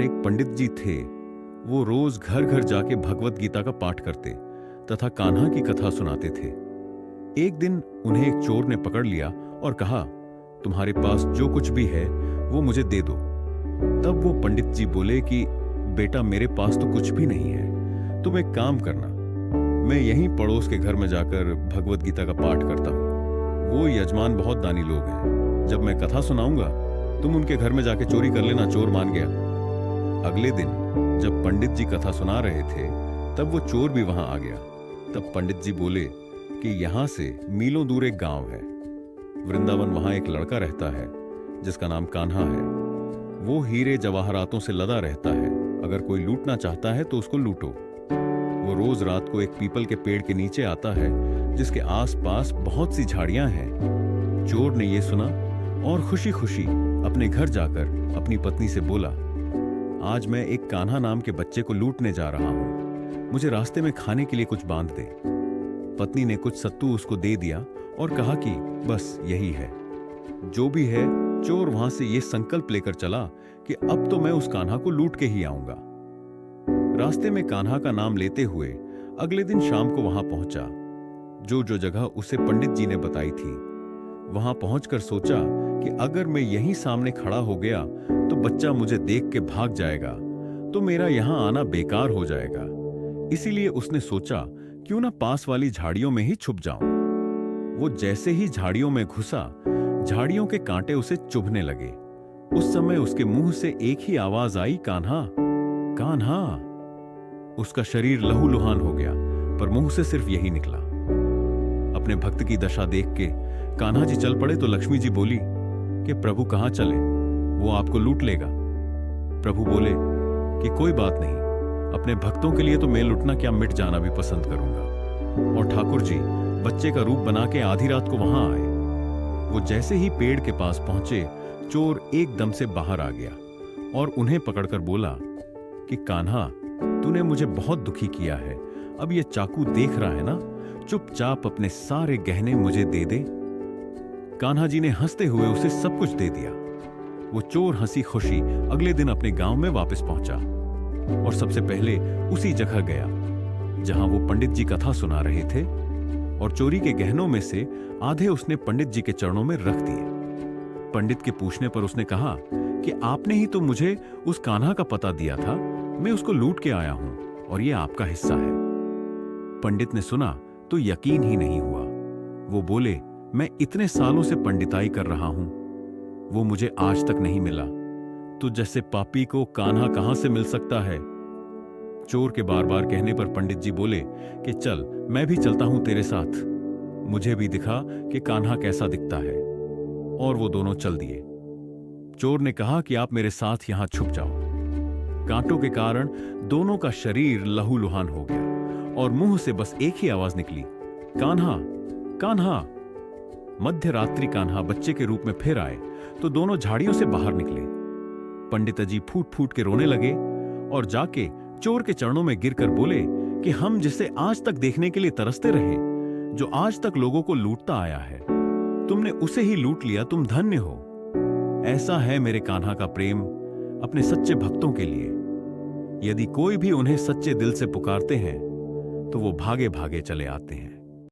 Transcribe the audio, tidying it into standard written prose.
बार एक पंडित जी थे। वो रोज घर घर जाके भगवत गीता का पाठ करते तथा कान्हा की कथा सुनाते थे। एक दिन उन्हें एक चोर ने पकड़ लिया और कहा, तुम्हारे पास जो कुछ भी है वो मुझे दे दो। तब वो पंडित जी बोले कि बेटा, मेरे पास तो कुछ भी नहीं है। तुम एक काम करना, मैं यहीं पड़ोस के घर में जाकर भगवत गीता का पाठ करता हूँ। वो यजमान बहुत दानी लोग हैं। जब मैं कथा सुनाऊंगा तुम उनके घर में जाके चोरी कर लेना। चोर मान गया। अगले दिन जब पंडित जी कथा सुना रहे थे तब वो चोर भी वहां आ गया। तब पंडित जी बोले कि यहां से मीलों दूर एक गांव है, वृंदावन, वहां एक लड़का रहता है जिसका नाम कान्हा है। वो हीरे जवाहरातों से लदा रहता है। अगर कोई लूटना चाहता है तो उसको लूटो। वो रोज रात को एक पीपल के पेड़ के नीचे आता है जिसके आसपास बहुत सी झाड़ियां हैं। चोर ने यह सुना और खुशी खुशी अपने घर जाकर अपनी पत्नी से बोला, आज मैं एक कान्हा नाम के बच्चे को लूटने जा रहा हूं, मुझे रास्ते में खाने के लिए कुछ बांध दे। पत्नी ने कुछ सत्तू उसको दे दिया और कहा कि बस यही है। जो भी है, चोर वहां से यह संकल्प लेकर चला कि अब तो मैं उस कान्हा को लूट के ही आऊंगा। रास्ते में कान्हा का नाम लेते हुए अगले दिन शाम को वहां पहुंचा जो जगह उसे पंडित जी ने बताई थी। वहां पहुंचकर सोचा कि अगर मैं यहीं सामने खड़ा हो गया तो बच्चा मुझे देख के भाग जाएगा, तो मेरा यहां आना बेकार हो जाएगा। इसीलिए उसने सोचा क्यों ना पास वाली झाड़ियों में ही छुप जाऊं। वो जैसे ही झाड़ियों में घुसा, झाड़ियों के कांटे उसे चुभने लगे। उस समय उसके मुंह से एक ही आवाज आई, कान्हा, कान्हा। उसका शरीर लहूलुहान हो गया, पर मुंह से सिर्फ यही निकला। अपने भक्त की दशा देख के कान्हा जी चल पड़े तो लक्ष्मी जी बोली कि प्रभु कहां चले, वो आपको लूट लेगा। प्रभु बोले कि कोई बात नहीं, अपने भक्तों के लिए तो मैं लुटना क्या मिट जाना भी पसंद करूंगा। और ठाकुर जी बच्चे का रूप बना के आधी रात को वहां आए। वो जैसे ही पेड़ के पास पहुंचे, चोर एकदम से बाहर आ गया और उन्हें पकड़कर बोला कि कान्हा, तूने मुझे बहुत दुखी किया है। अब ये चाकू देख रहा है ना, चुपचाप अपने सारे गहने मुझे दे दे। कान्हा जी ने हंसते हुए उसे सब कुछ दे दिया। वो चोर हंसी खुशी अगले दिन अपने गांव में वापस पहुंचा और सबसे पहले उसी जगह गया जहां वो पंडित जी कथा सुना रहे थे, और चोरी के गहनों में से आधे उसने पंडित जी के चरणों में रख दिए। पंडित के पूछने पर उसने कहा कि आपने ही तो मुझे उस कान्हा का पता दिया था, मैं उसको लूट के आया हूं और ये आपका हिस्सा है। पंडित ने सुना तो यकीन ही नहीं हुआ। वो बोले, मैं इतने सालों से पंडिताई कर रहा हूं, वो मुझे आज तक नहीं मिला। तो जैसे पापी को कान्हा कहां से मिल सकता है। चोर के बार बार कहने पर पंडित जी बोले कि चल, मैं भी चलता हूं तेरे साथ, मुझे भी दिखा कि कान्हा कैसा दिखता है। और वो दोनों चल दिए। चोर ने कहा कि आप मेरे साथ यहां छुप जाओ। कांटों के कारण दोनों का शरीर लहूलुहान हो गया और मुंह से बस एक ही आवाज निकली, कान्हा, कान्हा। मध्य रात्रि कान्हा बच्चे के रूप में फिर आए तो दोनों झाड़ियों से बाहर निकले। पंडित जी फूट फूट के रोने लगे और जाके चोर के चरणों में गिरकर बोले कि हम जिसे आज तक देखने के लिए तरसते रहे, जो आज तक लोगों को लूटता आया है, तुमने उसे ही लूट लिया, तुम धन्य हो। ऐसा है मेरे कान्हा का प्रेम अपने सच्चे भक्तों के लिए। यदि कोई भी उन्हें सच्चे दिल से पुकारते हैं तो वो भागे भागे चले आते हैं।